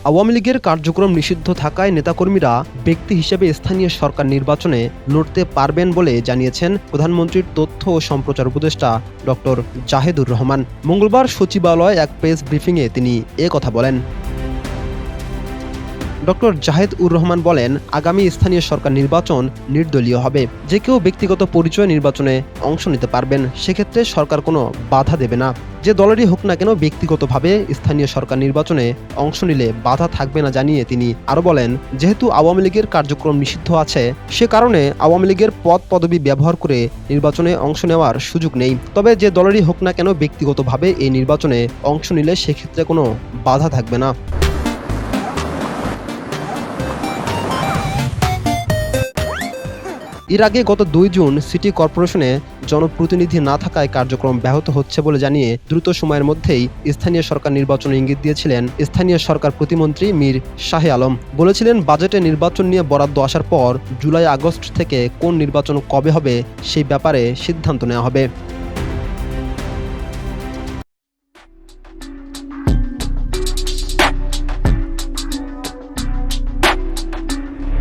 আওয়ামী লীগের কার্যক্রম নিষিদ্ধ থাকায় নেতাকর্মীরা ব্যক্তি হিসেবে স্থানীয় সরকার নির্বাচনে লড়তে পারবেন বলে জানিয়েছেন প্রধানমন্ত্রীর তথ্য ও সম্প্রচার উপদেষ্টা ডক্টর জাহেদুর রহমান। মঙ্গলবার সচিবালয়ে এক প্রেস ব্রিফিংয়ে তিনি কথা বলেন। ডক্টর জাহেদ-উর রহমান বলেন, আগামী স্থানীয় সরকার নির্বাচন নির্দলীয় হবে। যে কেউ ব্যক্তিগত পরিচয় নির্বাচনে অংশ নিতে পারবেন। সেক্ষেত্রে সরকার কোনো বাধা দেবে না। যে দলেরই হোক না কেন ব্যক্তিগতভাবে স্থানীয় সরকার নির্বাচনে অংশ নিলে বাধা থাকবে না জানিয়ে তিনি আরও বলেন, যেহেতু আওয়ামী লীগের কার্যক্রম নিষিদ্ধ আছে, সে কারণে আওয়ামী লীগের পদ পদবি ব্যবহার করে নির্বাচনে অংশ নেওয়ার সুযোগ নেই। তবে যে দলেরই হোক না কেন ব্যক্তিগতভাবে এই নির্বাচনে অংশ নিলে সেক্ষেত্রে কোনো বাধা থাকবে না। এর আগে গত ২ জুন সিটি কর্পোরেশনে জনপ্রতিনিধি না থাকায় কার্যক্রম ব্যাহত হচ্ছে বলে জানিয়ে দ্রুত সময়ের মধ্যেই স্থানীয় সরকার নির্বাচনে ইঙ্গিত দিয়েছিলেন স্থানীয় সরকার প্রতিমন্ত্রী মীর শাহে আলম। বলেছিলেন, বাজেটে নির্বাচন নিয়ে বরাদ্দ আসার পর জুলাই আগস্ট থেকে কোন নির্বাচন কবে হবে সেই ব্যাপারে সিদ্ধান্ত নেওয়া হবে।